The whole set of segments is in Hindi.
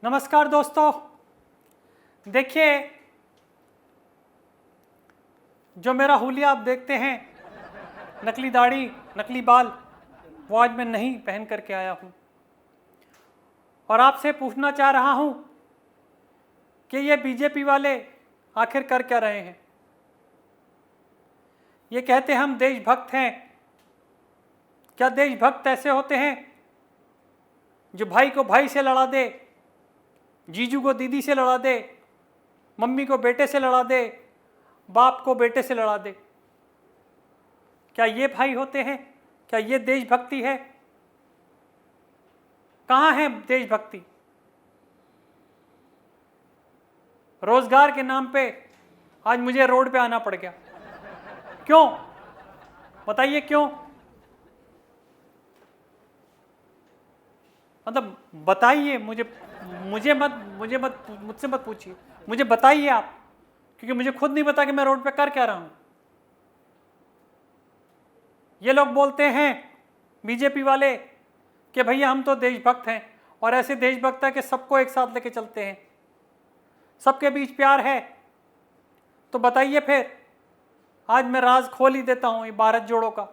नमस्कार दोस्तों, देखिए जो मेरा हुलिया आप देखते हैं, नकली दाढ़ी, नकली बाल, वो आज मैं नहीं पहन करके आया हूँ और आपसे पूछना चाह रहा हूँ कि ये बीजेपी वाले आखिर कर क्या रहे हैं। ये कहते हम देशभक्त हैं। क्या देशभक्त ऐसे होते हैं जो भाई को भाई से लड़ा दे, जीजू को दीदी से लड़ा दे, मम्मी को बेटे से लड़ा दे, बाप को बेटे से लड़ा दे? क्या ये भाई होते हैं? क्या ये देशभक्ति है? कहाँ है देशभक्ति? रोजगार के नाम पे आज मुझे रोड पे आना पड़ गया। क्यों बताइए, क्यों? मतलब बताइए मुझसे मत पूछिए, मुझे बताइए आप, क्योंकि मुझे खुद नहीं पता कि मैं रोड पे कर क्या रहा हूं। ये लोग बोलते हैं बीजेपी वाले कि भैया हम तो देशभक्त हैं, और ऐसे देशभक्त है कि सबको एक साथ लेके चलते हैं, सबके बीच प्यार है। तो बताइए फिर, आज मैं राज खोल ही देता हूं ये भारत जोड़ो का।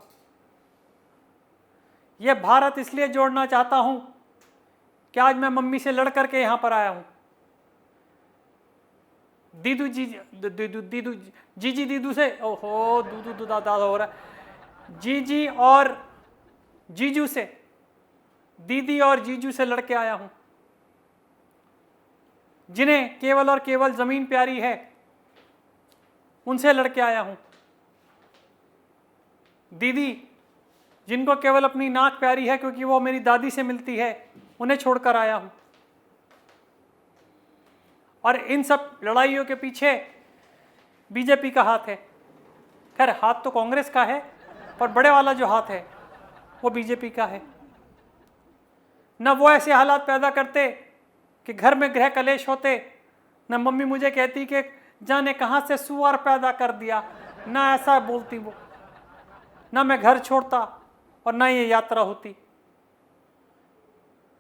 ये भारत इसलिए जोड़ना चाहता हूं कि आज मैं मम्मी से लड़ करके यहां पर आया हूं। दीदू से, ओहो दूदू दादा हो रहा है, जीजी और जीजू से, दीदी और जीजू से लड़के आया हूं, जिन्हें केवल और केवल जमीन प्यारी है, उनसे लड़के आया हूं। दीदी जिनको केवल अपनी नाक प्यारी है क्योंकि वो मेरी दादी से मिलती है, उन्हें छोड़कर आया हूं। और इन सब लड़ाइयों के पीछे बीजेपी का हाथ है। खैर, हाथ तो कांग्रेस का है, पर बड़े वाला जो हाथ है वो बीजेपी का है। न वो ऐसे हालात पैदा करते कि घर में गृह कलेश होते, न मम्मी मुझे कहती कि जाने कहां से सुअर पैदा कर दिया, ना ऐसा बोलती वो, ना मैं घर छोड़ता और ना ये यात्रा होती।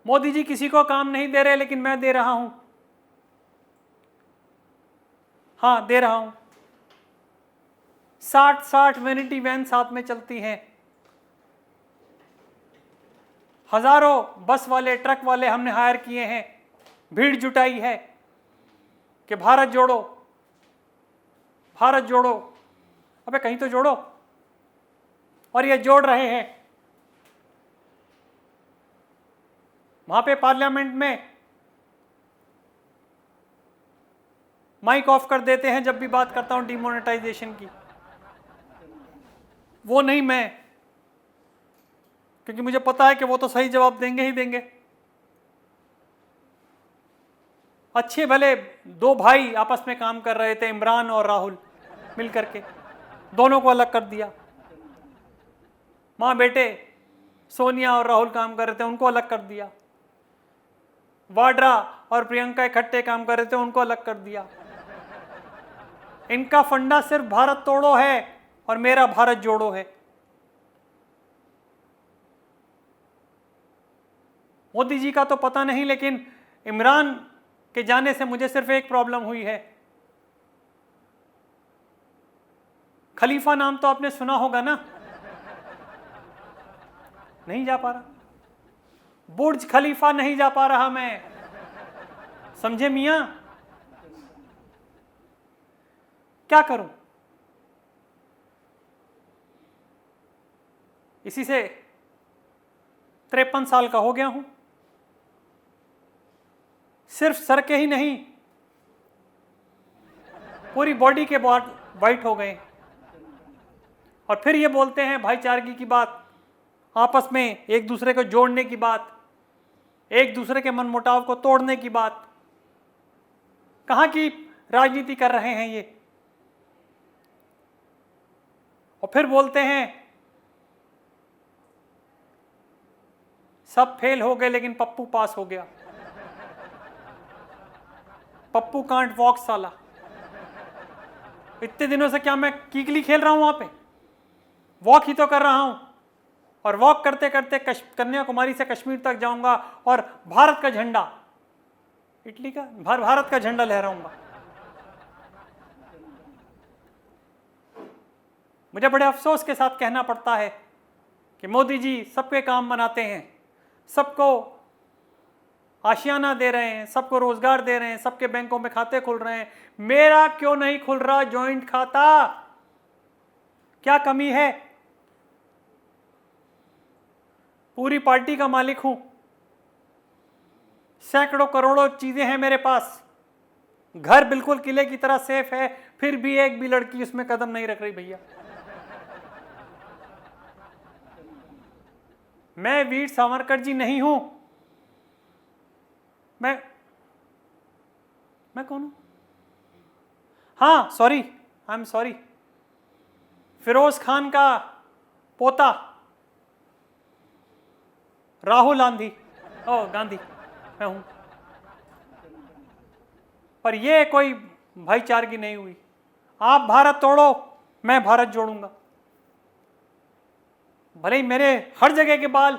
मोदी जी किसी को काम नहीं दे रहे, लेकिन मैं दे रहा हूं। हाँ, दे रहा हूं। 60 वैनिटी वैन साथ में चलती हैं, हजारों बस वाले, ट्रक वाले हमने हायर किए हैं, भीड़ जुटाई है कि भारत जोड़ो, भारत जोड़ो। अबे कहीं तो जोड़ो। और ये जोड़ रहे हैं। वहां पे पार्लियामेंट में माइक ऑफ कर देते हैं जब भी बात करता हूं डिमोनेटाइजेशन की। वो नहीं मैं, क्योंकि मुझे पता है कि वो तो सही जवाब देंगे ही देंगे। अच्छे भले दो भाई आपस में काम कर रहे थे, इमरान और राहुल मिल करके, दोनों को अलग कर दिया। माँ बेटे सोनिया और राहुल काम कर रहे थे, उनको अलग कर दिया। वाड्रा और प्रियंका इकट्ठे काम कर रहे थे, उनको अलग कर दिया। इनका फंडा सिर्फ भारत तोड़ो है और मेरा भारत जोड़ो है। मोदी जी का तो पता नहीं, लेकिन इमरान के जाने से मुझे सिर्फ एक प्रॉब्लम हुई है। खलीफा नाम तो आपने सुना होगा ना? नहीं जा पा रहा, बुर्ज खलीफा नहीं जा पा रहा मैं, समझे मियां? क्या करूं? इसी से 53 साल का हो गया हूं। सिर्फ सर के ही नहीं, पूरी बॉडी के वाइट हो गए। और फिर ये बोलते हैं भाईचारगी की बात, आपस में एक दूसरे को जोड़ने की बात, एक दूसरे के मनमुटाव को तोड़ने की बात। कहां की राजनीति कर रहे हैं ये? और फिर बोलते हैं सब फेल हो गए लेकिन पप्पू पास हो गया। पप्पू कांट वॉक साला। इतने दिनों से क्या मैं कीकली खेल रहा हूं वहां पे? वॉक ही तो कर रहा हूं, और वॉक करते करते कन्याकुमारी से कश्मीर तक जाऊंगा और भारत का झंडा, इटली का भारत का झंडा लहराऊंगा। मुझे बड़े अफसोस के साथ कहना पड़ता है कि मोदी जी सबके काम बनाते हैं, सबको आशियाना दे रहे हैं, सबको रोजगार दे रहे हैं, सबके बैंकों में खाते खुल रहे हैं, मेरा क्यों नहीं खुल रहा जॉइंट खाता? क्या कमी है? पूरी पार्टी का मालिक हूं, सैकड़ों करोड़ों चीजें हैं मेरे पास, घर बिल्कुल किले की तरह सेफ है, फिर भी एक भी लड़की उसमें कदम नहीं रख रही भैया। मैं वीर सावरकर जी नहीं हूं। मैं कौन हूं? हाँ sorry, I am sorry, Firoz Khan का पोता राहुल गांधी मैं हूं। पर यह कोई भाईचारगी नहीं हुई। आप भारत तोड़ो, मैं भारत जोड़ूंगा। भले ही मेरे हर जगह के बाल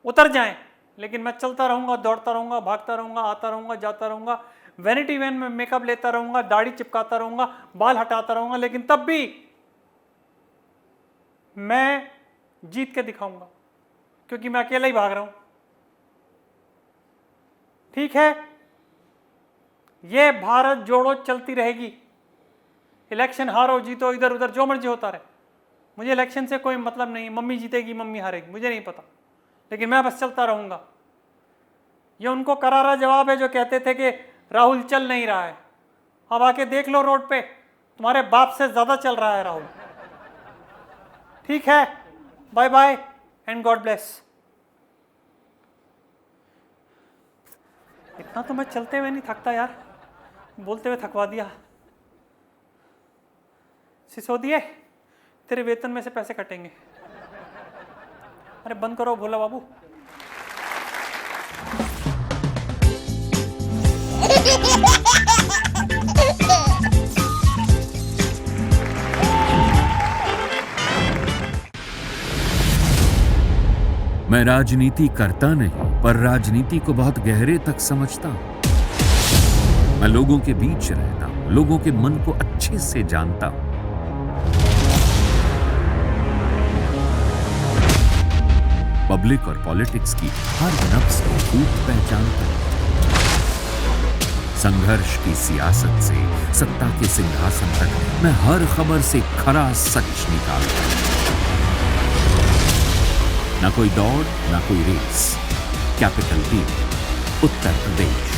उतर जाएं, लेकिन मैं चलता रहूंगा, दौड़ता रहूंगा, भागता रहूंगा, आता रहूंगा, जाता रहूंगा, वैनिटी वैन में मेकअप लेता रहूंगा, दाढ़ी चिपकाता रहूंगा, बाल हटाता रहूंगा, लेकिन तब भी मैं जीत के दिखाऊंगा, क्योंकि मैं अकेला ही भाग रहा हूं। ठीक है, यह भारत जोड़ो चलती रहेगी। इलेक्शन हारो जीतो, इधर उधर जो मर्जी होता रहे, मुझे इलेक्शन से कोई मतलब नहीं। मम्मी जीतेगी, मम्मी हारेगी, मुझे नहीं पता, लेकिन मैं बस चलता रहूंगा। ये उनको करारा जवाब है जो कहते थे कि राहुल चल नहीं रहा है। अब आके देख लो रोड पे, तुम्हारे बाप से ज्यादा चल रहा है राहुल। ठीक है, bye bye and God bless. इतना तो मैं चलते हुए नहीं थकता यार, बोलते हुए थकवा दिया। सिसोदिए, तेरे वेतन में से पैसे कटेंगे। अरे बंद करो भोला बाबू। मैं राजनीति करता नहीं, पर राजनीति को बहुत गहरे तक समझता हूं। मैं लोगों के बीच रहता हूं, लोगों के मन को अच्छे से जानता हूं। पब्लिक और पॉलिटिक्स की हर नब्ज को खूब पहचानता हूं। संघर्ष की सियासत से सत्ता के सिंहासन तक मैं हर खबर से खरा सच निकालता हूं। ना कोई दौड़, ना कोई race. Capital B, Uttar Pradesh.